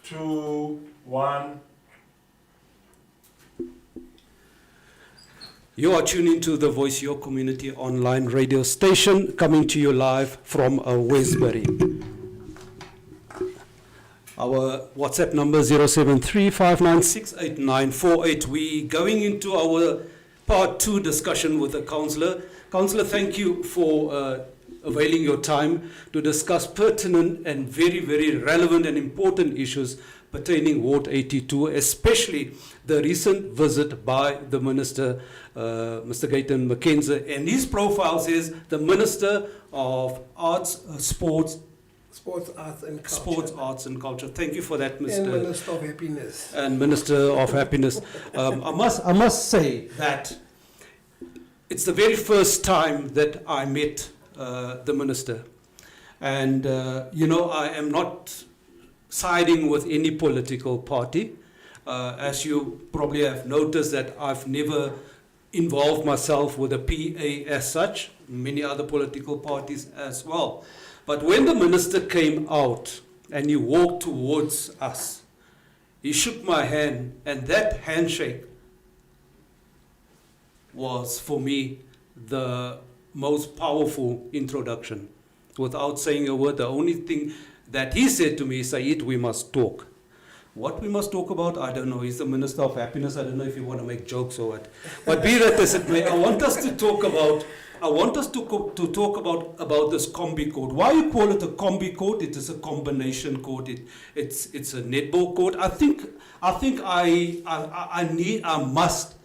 2, 1. You are tuning to the Voice Your Community online radio station, coming to you live from Westbury. Our WhatsApp number 073-596-8948. We're going into our part 2 discussion with the councillor. Councillor, thank you for availing your time to discuss pertinent and very, very relevant and important issues pertaining Ward 82, especially the recent visit by the Minister, Mr. Gayton McKenzie, and his profile says the Minister of Arts, Sports, Arts and Culture. Sports, Arts and Culture. Thank you for that, Mr. And Minister of Happiness. And Minister of Happiness. I must say that it's the very first time that I met the Minister. And, I am not siding with any political party. As you probably have noticed that I've never involved myself with a PA as such, many other political parties as well. But when the Minister came out and he walked towards us, he shook my hand, and that handshake was for me the most powerful introduction. Without saying a word, the only thing that he said to me, Saeed, we must talk. What we must talk about, I don't know. He's the Minister of Happiness. I don't know if you want to make jokes or what. But be that as it may, I want us to talk about this combi court. Why you call it a combi court? It is a combination court. It's a netball court. I must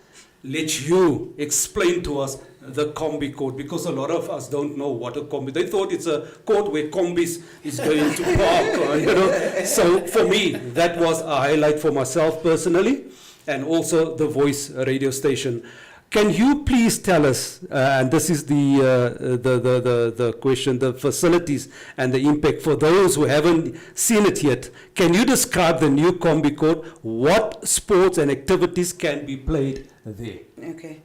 let you explain to us the combi court, because a lot of us don't know what a combi. They thought it's a court where combis is going to park, So for me, that was a highlight for myself personally, and also the Voice radio station. Can you please tell us, and this is the question, the facilities and the impact for those who haven't seen it yet. Can you describe the new combi court? What sports and activities can be played there? Okay.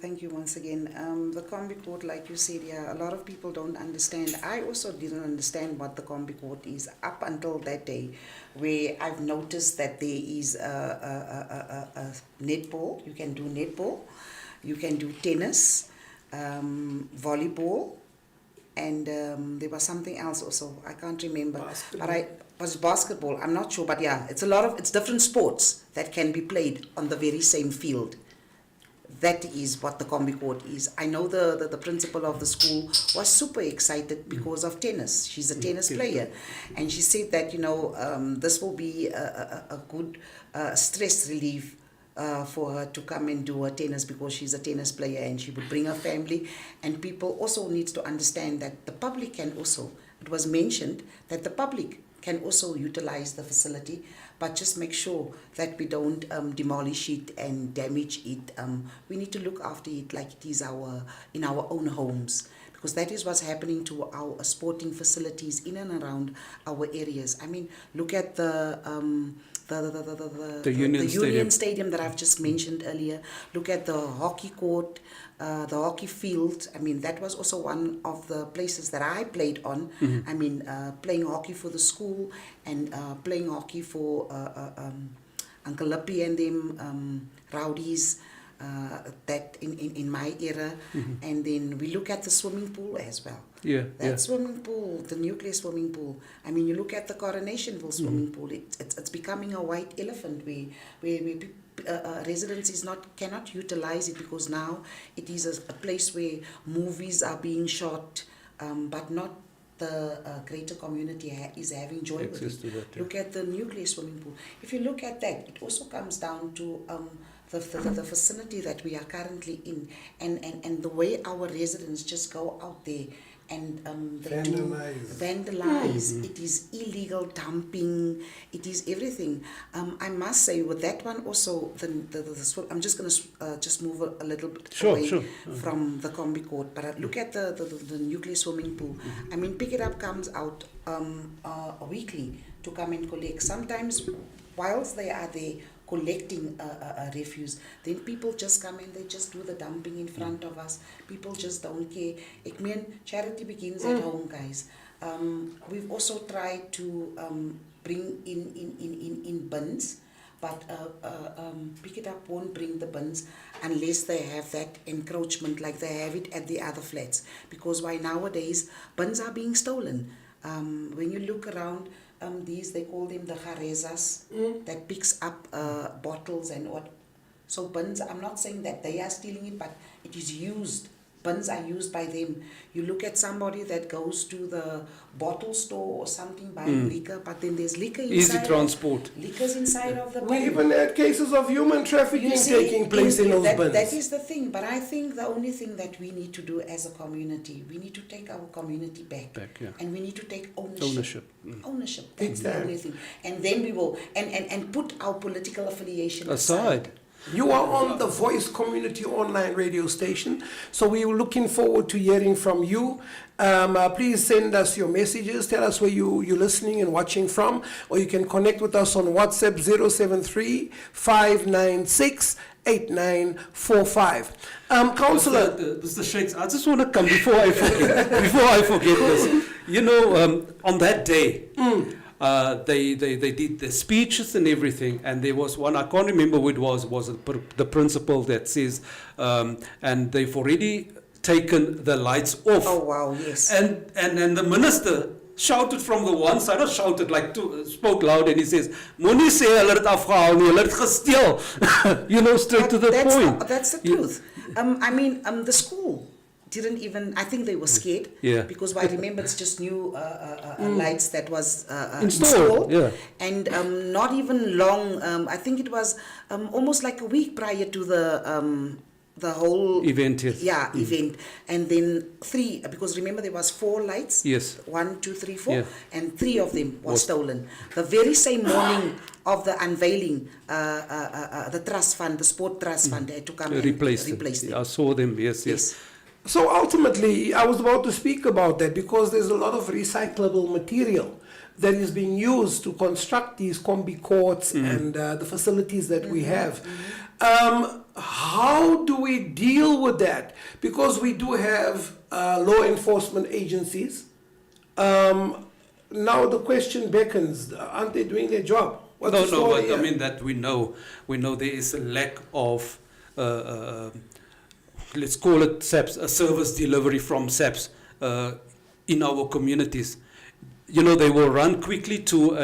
Thank you once again. The combi court, like you said, a lot of people don't understand. I also didn't understand what the combi court is up until that day, where I've noticed that there is a netball. You can do netball, you can do tennis, volleyball, and there was something else also. I can't remember. Basketball. But was basketball. I'm not sure, but yeah, it's different sports that can be played on the very same field. That is what the combi court is. I know the principal of the school was super excited because of tennis. She's a tennis player. And she said that, this will be a good stress relief for her to come and do her tennis, because she's a tennis player and she would bring her family. And people also need to understand that the public can also, it was mentioned that the public can also utilize the facility, but just make sure that we don't demolish it and damage it. We need to look after it like it is in our own homes, because that is what's happening to our sporting facilities in and around our areas. I mean, look at the Union Stadium that I've just mentioned earlier. Look at the hockey court, the hockey field. I mean, that was also one of the places that I played on. Mm-hmm. I mean, playing hockey for the school and playing hockey for Uncle Lippy and them rowdies. That in my era. Mm-hmm. And then we look at the swimming pool as well. Swimming pool, the nuclear swimming pool. I mean, you look at the Coronationville swimming pool. It's becoming a white elephant where residents cannot utilize it, because now it is a place where movies are being shot, but not the greater community is having joy with it. Look at the nuclear swimming pool. If you look at that, it also comes down to the facility that we are currently in, and the way our residents just go out there and vandalize. Mm-hmm. It is illegal dumping. It is everything. I must say with that one also, I'm just going to just move a little bit away from the combi court. But look at the nuclear swimming pool. Mm-hmm. I mean, Pick It Up comes out weekly to come and collect. Sometimes whilst they are there collecting refuse, then people just come and they just do the dumping in front of us. People just don't care. I mean, charity begins at home, guys. We've also tried to bring in bins, but Pick It Up won't bring the bins unless they have that encroachment like they have it at the other flats. Because why nowadays bins are being stolen. When you look around, these, they call them the jarezas, that picks up bottles and what. So bins, I'm not saying that they are stealing it, but it is used. Bins are used by them. You look at somebody that goes to the bottle store or something buying liquor, but then there's liquor inside. Easy transport. Liquor's inside of the We bin. even had cases of human trafficking You see, taking place in those bins. That is the thing. But I think the only thing that we need to do as a community, we need to take our community back. And we need to take ownership. Ownership. That's the only thing. And then we will, and put our political affiliation aside. You are on the Voice Community Online radio station, so we are looking forward to hearing from you. Please send us your messages. Tell us where you're listening and watching from, or you can connect with us on WhatsApp 073-596-8945. Councillor, Mr. Shakes, I just want to come before I forget this. You know, on that day, they did the speeches and everything, and there was one, I can't remember who it was the principal that says, and they've already taken the lights off. Oh wow, yes. And the minister shouted from the one side, not shouted, like spoke loud, and he says, "Moenie sê hulle het afgehaal nie, hulle het gesteel." You know, straight to the point. That's the truth. I mean, the school didn't even, I think they were scared. Yeah. Because I remember it's just new lights that was installed. Yeah. And not even long, I think it was almost like a week prior to the whole event. Yes. Yeah, event. And then 3, because remember there was 4 lights. Yes. 1, 2, 3, 4. Yeah. And 3 of them was stolen. The very same morning of the unveiling, the trust fund, the sport trust fund, had to come and replace them. I saw them. Yes. so ultimately, I was about to speak about that because there's a lot of recyclable material that is being used to construct these combi courts and the facilities that we have. How do we deal with that? Because we do have law enforcement agencies. Now the question beckons, aren't they doing their job? What's the story but here? I mean that we know there is a lack of, let's call it SAPS, a service delivery from SAPS in our communities. You know, they will run quickly to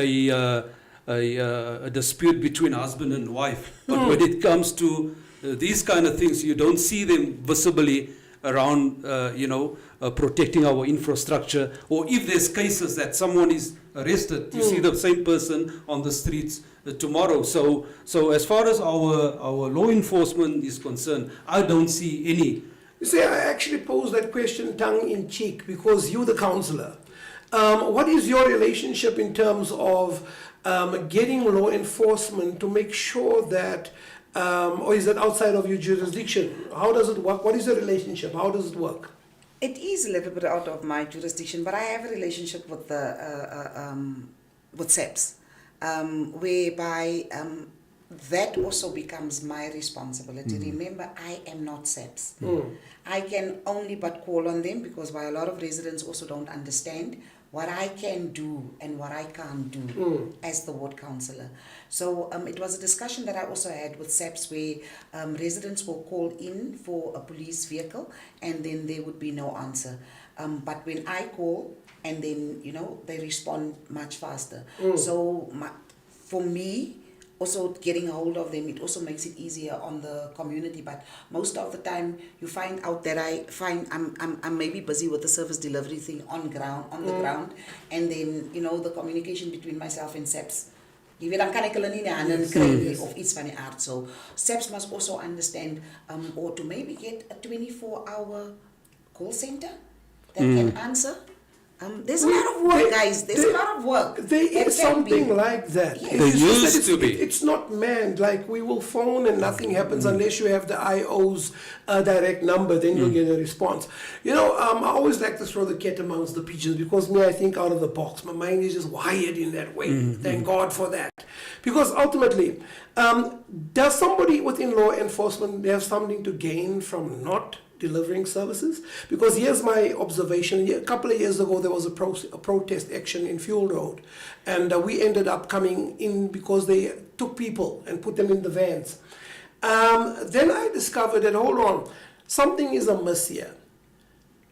a dispute between husband and wife. But when it comes to these kind of things, you don't see them visibly around, protecting our infrastructure. Or if there's cases that someone is arrested, you see the same person on the streets tomorrow. So as far as our law enforcement is concerned, I don't see any. You see, I actually posed that question tongue in cheek because you're the councillor. What is your relationship in terms of getting law enforcement to make sure that, or is that outside of your jurisdiction? How does it work? What is the relationship? How does it work? It is a little bit out of my jurisdiction, but I have a relationship with SAPS, whereby that also becomes my responsibility. Remember, I am not SAPS. I can only but call on them because why a lot of residents also don't understand what I can do and what I can't do as the ward councillor. So it was a discussion that I also had with SAPS where residents will call in for a police vehicle and then there would be no answer. But when I call and then, they respond much faster. So for me, also getting a hold of them, it also makes it easier on the community. But most of the time, you find out that I'm maybe busy with the service delivery thing on the ground, and then the communication between myself and SAPS. Jy weet dan kan ek hulle nie in die hande kry of iets van die aard. So SAPS must also understand, or to maybe get a 24-hour call center that can answer. There's a lot of work, guys. There's a lot of work. There is something like that. Yes. There used to be. It's not manned. Like we will phone and nothing happens unless you have the IO's direct number. Then you'll get a response. I always like to throw the cat amongst the pigeons because I think out of the box. My mind is just wired in that way. Thank God for that. Because ultimately, does somebody within law enforcement have something to gain from not delivering services? Because here's my observation. A couple of years ago, there was a protest action in Fuel Road, and we ended up coming in because they took people and put them in the vans. Then I discovered that, hold on, something is amiss here.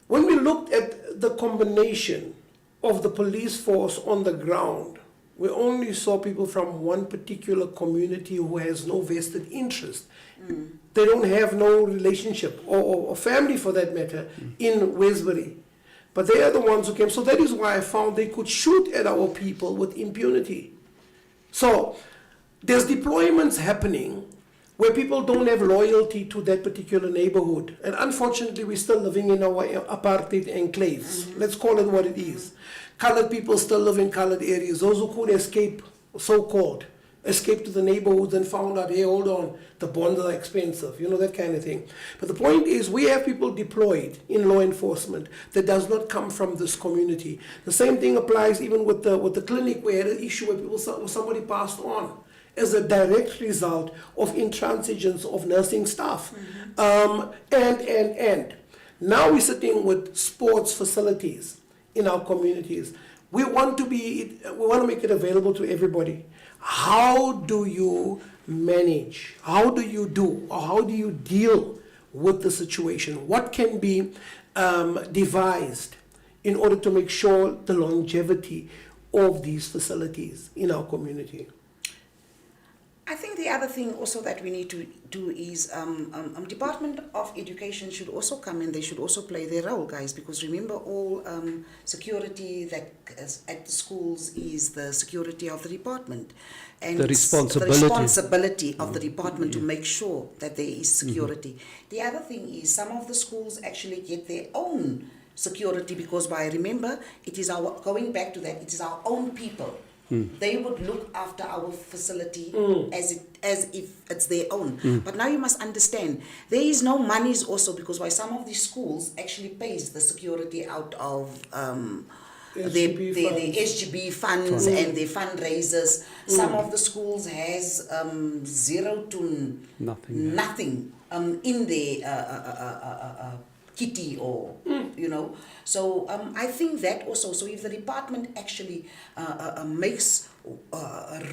When we looked at the combination of the police force on the ground, we only saw people from one particular community who has no vested interest. They don't have no relationship or family, for that matter, in Westbury. But they are the ones who came. So that is why I found they could shoot at our people with impunity. So there's deployments happening where people don't have loyalty to that particular neighborhood. And unfortunately, we're still living in our apartheid enclaves. Let's call it what it is. Colored people still live in colored areas. Those who could escape, so-called, escape to the neighborhoods and found out, hey, hold on, the bonds are expensive, you know, that kind of thing. But the point is, we have people deployed in law enforcement that does not come from this community. The same thing applies even with the clinic. We had an issue where somebody passed on as a direct result of intransigence of nursing staff. And now we're sitting with sports facilities in our communities. We want to make it available to everybody. How do you manage? How do you deal with the situation? What can be devised in order to make sure the longevity of these facilities in our community? I think the other thing also that we need to do is Department of Education should also come in. They should also play their role, guys, because remember, all security that is at the schools is the security of the department, and The responsibility. the responsibility of the department to make sure that there is security. The other thing is some of the schools actually get their own security because, remember, it is going back to that, it is our own people. They would look after our facility as if it's their own. But now you must understand, there is no monies also because why some of these schools actually pays the security out of the SGB funds and their fundraisers. Some of the schools has zero to nothing in their kitty or you know. So I think that also, so if the department actually makes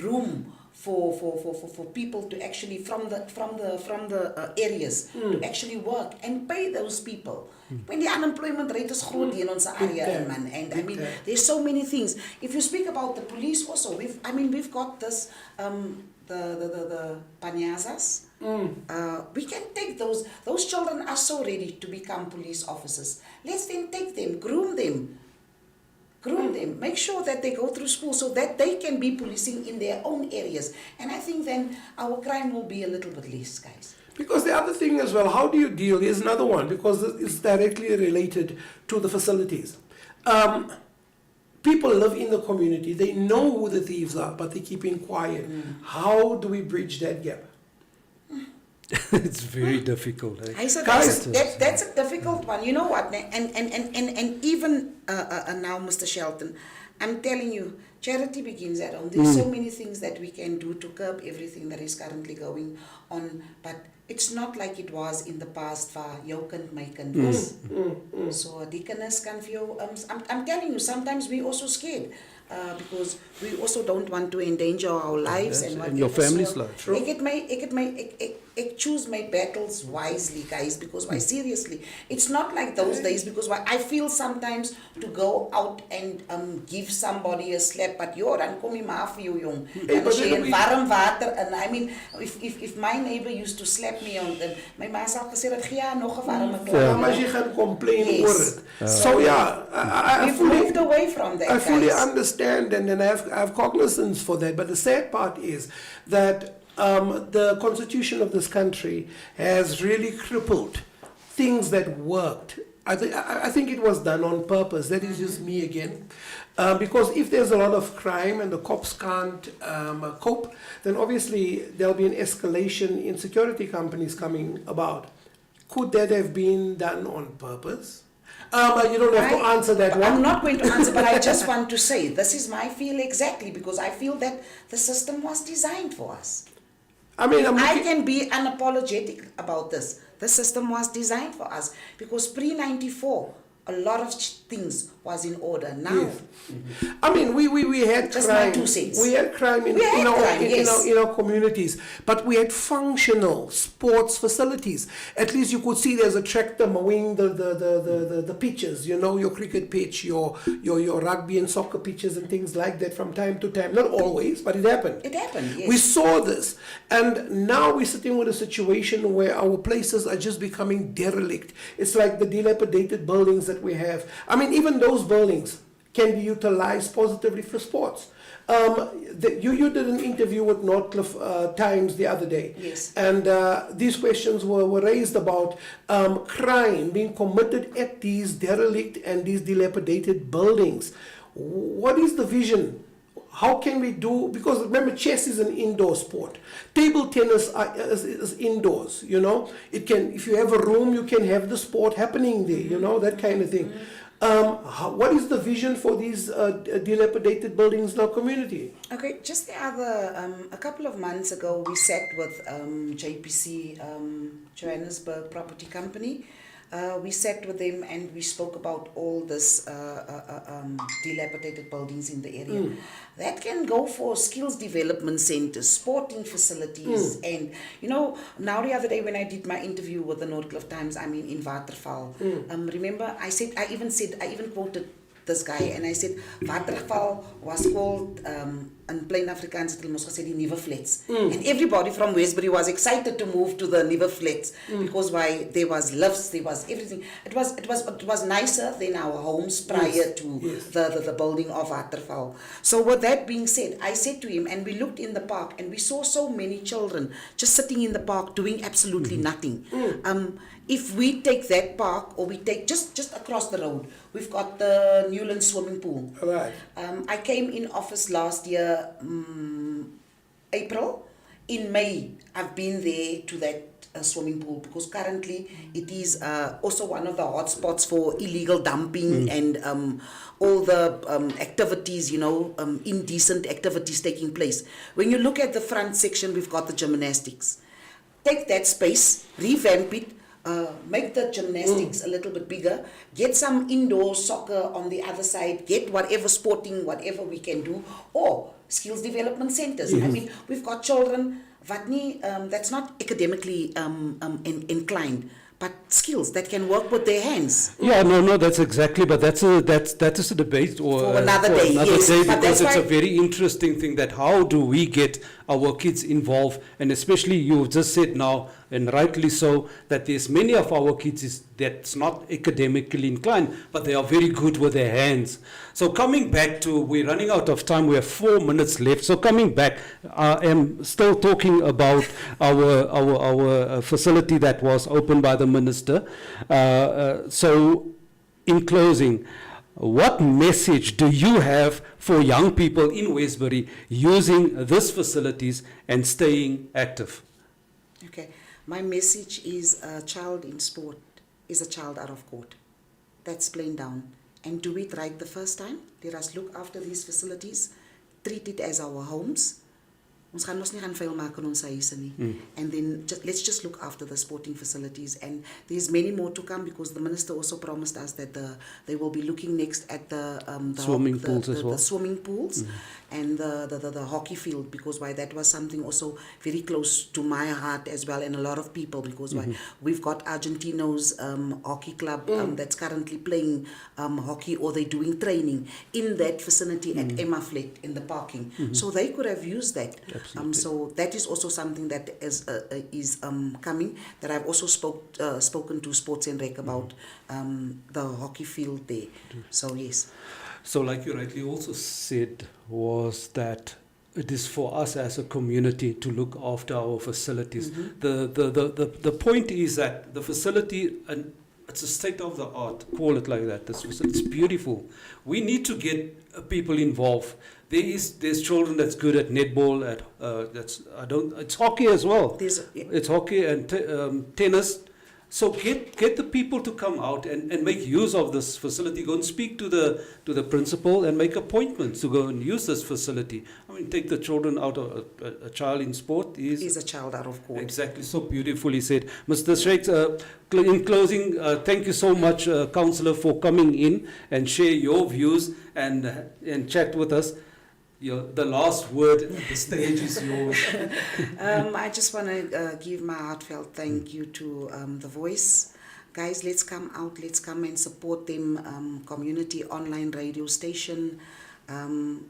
room for people to actually from the areas to actually work and pay those people. When the unemployment rate is groot in ons area, man, and I mean there's so many things. If you speak about the police also, we've got this the panyazas. We can take those children are so ready to become police officers. Let's then take them, groom them, make sure that they go through school so that they can be policing in their own areas. And I think then our crime will be a little bit less, guys. Because the other thing as well, how do you deal, here's another one, because it's directly related to the facilities. People live in the community, they know who the thieves are, but they keep quiet. How do we bridge that gap? It's very difficult. Eh? That's a difficult one. You know what? And even now, Mr. Shelton, I'm telling you, charity begins at home. There's so many things that we can do to curb everything that is currently going on, but it's not like it was in the past for jou kind, my kind was. So die kinders kan vir jou, I'm telling you, sometimes we also scared. Because we also don't want to endanger our lives and your family's life. I choose my battles wisely, guys, because why seriously, it's not like those days because why I feel sometimes to go out and give somebody a slap, but dan kom jy maar vir jou jong. En as jy in warm water, and I mean if my neighbor used to slap me on them, my ma sal gesê dat gee nog 'n warme klap. Maar jy gaan complain oor dit. So yeah, we've moved away from that. I fully understand and I have cognizance for that, but the sad part is that the constitution of this country has really crippled things that worked. I think it was done on purpose. That is just me again. Because if there's a lot of crime and the cops can't cope, then obviously there'll be an escalation in security companies coming about. Could that have been done on purpose? You don't have to answer that one. I'm not going to answer, but I just want to say this is my feel exactly because I feel that the system was designed for us. I mean, I can be unapologetic about this. The system was designed for us because pre-94, a lot of things was in order. Now, Yes. I mean, we had Just crime. my 2 cents. We had crime in, We had crime, yes. in our communities, but we had functional sports facilities. At least you could see there's a tractor mowing the pitches. You know, your cricket pitch, your rugby and soccer pitches and things like that from time to time. Not always, but it happened. it happened, yes. We saw this, and now we're sitting with a situation where our places are just becoming derelict. It's like the dilapidated buildings that we have. I mean, even those buildings can be utilized positively for sports. You did an interview with Northcliffe Times the other day. Yes. And these questions were raised about crime being committed at these derelict and these dilapidated buildings. What is the vision? How can we do, because remember, chess is an indoor sport. Table tennis is indoors, you know. It can, if you have a room, you can have the sport happening there, you know, that kind of thing. What is the vision for these dilapidated buildings in our community? Okay, just the other, a couple of months ago, we sat with JPC, Johannesburg Property Company. We sat with them and we spoke about all this dilapidated buildings in the area. That can go for skills development centers, sporting facilities, and you know, now the other day when I did my interview with the Northcliffe Times, I mean in Waterval, remember I even quoted this guy and I said Waterval was called in plain Afrikaans het hulle mos gesê die nuwe flats. And everybody from Westbury was excited to move to the nuwe flats because why there was lifts, there was everything. It was nicer than our homes prior to the building of Waterval. So with that being said, I said to him, and we looked in the park and we saw so many children just sitting in the park doing absolutely nothing. If we take that park, or we take just across the road, we've got the Newland swimming pool. Right. I came in office last year, April. In May, I've been there to that swimming pool because currently it is also one of the hotspots for illegal dumping and all the activities, you know, indecent activities taking place. When you look at the front section, we've got the gymnastics. Take that space, revamp it, make the gymnastics a little bit bigger, get some indoor soccer on the other side, get whatever sporting, whatever we can do, or skills development centers. I mean, we've got children that's not academically inclined, but skills that can work with their hands. Yeah, no, that's exactly, but that is a debate or For another day, yes, day but because that's it's a why- very interesting thing that how do we get our kids involved, and especially you just said now, and rightly so, that there's many of our kids that's not academically inclined, but they are very good with their hands. So coming back to, we're running out of time, we have 4 minutes left. So coming back, I am still talking about our facility that was opened by the minister. So in closing, what message do you have for young people in Westbury using these facilities and staying active? Okay, my message is a child in sport is a child out of court. That's plain down. And do it right the first time. Let us look after these facilities, treat it as our homes. Ons gaan mos nie gaan vuil maak in ons huise nie. And then let's just look after the sporting facilities. And there's many more to come because the minister also promised us that they will be looking next at the Swimming pools as well. The swimming pools and the hockey field, because why that was something also very close to my heart as well, and a lot of people, because why we've got Argentinos hockey club that's currently playing hockey, or they're doing training in that vicinity at Emma Fleck in the parking. So they could have used that. So that is also something that is coming, that I've also spoken to Sports and Rec about the hockey field there. So yes. So like you rightly also said, was that it is for us as a community to look after our facilities. The point is that the facility, and it's a state of the art, call it like that. It's beautiful. We need to get people involved. There's children that's good at netball, it's hockey as well. It's hockey and tennis. So get the people to come out and make use of this facility. Go and speak to the principal and make appointments to go and use this facility. I mean, take the children out of a child in sport Is a child out of court. exactly so beautifully said. Mr. Sheikh, in closing, thank you so much, Councillor, for coming in and share your views and chat with us. The last word, the stage is yours. I just want to give my heartfelt thank you to The Voice. Guys, let's come out, let's come and support them, community online radio station.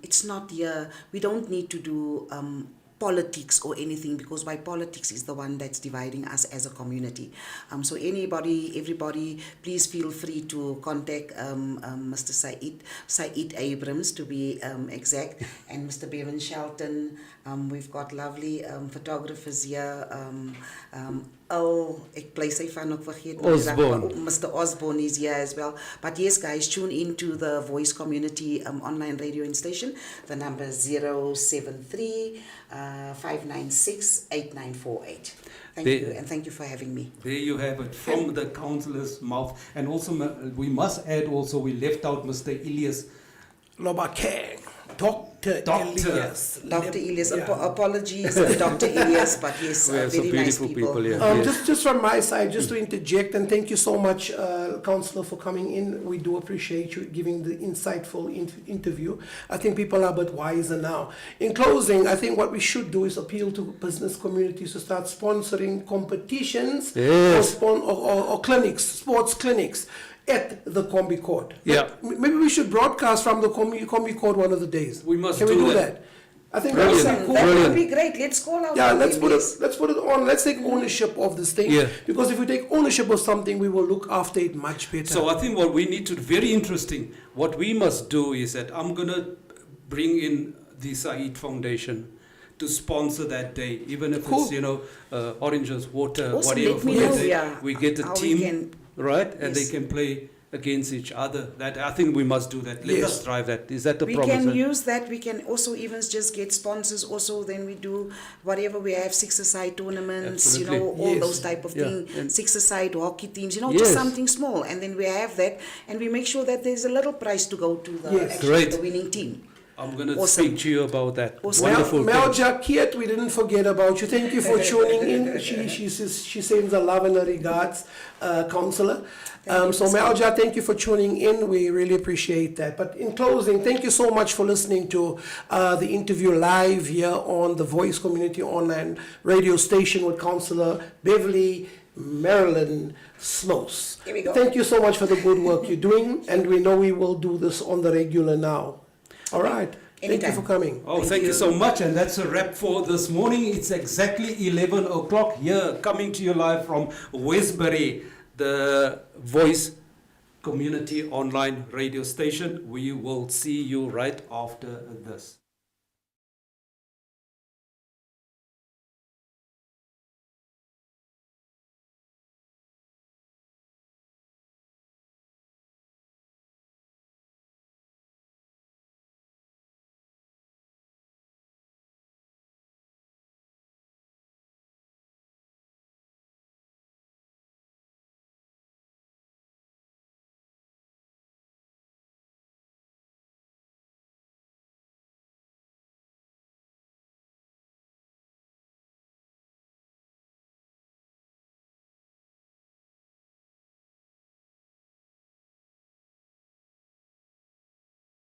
It's not here, we don't need to do politics or anything, because by politics is the one that's dividing us as a community. So everybody, please feel free to contact Mr. Said Abrams to be exact, and Mr. Bevan Shelton. We've got lovely photographers here. Ek bly sy van ook vergeet. Osborne. Mr. Osborne is here as well. But yes, guys, tune into the Voice Community online radio station. The number is 073 596 8948. Thank you, and thank you for having me. There you have it, from the councillor's mouth. And also, we must add also, we left out Mr. Elias. Lobakeng, Dr. Elias. Dr. Elias, Yeah. apologies, Dr. Elias, but yes, We have some very nice beautiful people. people here. Yes. Just from my side, just to interject, and thank you so much, Councillor, for coming in. We do appreciate you giving the insightful interview. I think people are a bit wiser now. In closing, I think what we should do is appeal to business communities to start sponsoring competitions Yes. or clinics, sports clinics at the Combi Court. Yeah. Maybe we should broadcast from the Combi Court one of the days. We must Can we do do that. that? I think Brilliant. that's cool. That Brilliant. would be great. Let's call out. Yeah, our let's put members. it. Let's put it on. Let's take ownership of this thing. Yeah. Because if we take ownership of something, we will look after it much better. So I think what we need to, very interesting, what we must do is that I'm going to bring in the Said Foundation to sponsor that day, even if Cool. it's, oranges, water, Also, whatever. let me for know, the day. yeah, we get a how we team, can- right? And Yes. they can play against each other. That I think we must do that. Let Yes. us drive that. Is that the We promise? can huh? use that. We can also even just get sponsors. Also, then we do whatever we have, six-a-side tournaments. Absolutely. All Yes. those type of Yeah. things. And- Six-a-side hockey teams. Yes. Just something small, and then we have that, and we make sure that there's a little prize to go to the, Yes. actually Great. the winning team. I'm going to Awesome. speak to you about that. Awesome. Wonderful. Melja Kiet, we didn't forget about you. Thank you for tuning in. She sends her love and her regards, Councillor. So Melja, thank you for tuning in. We really appreciate that. But in closing, thank you so much for listening to the interview live here on the Voice Community Online radio station with Councillor Beverly Marilyn Smouse. Here we go. Thank you so much for the good work you're doing, and we know we will do this on the regular now. All right. Thank you Anytime. for coming. Oh, thank you so much. And that's a wrap for this morning. It's exactly 11 o'clock here, coming to you live from Westbury, the Voice Community Online radio station. We will see you right after this.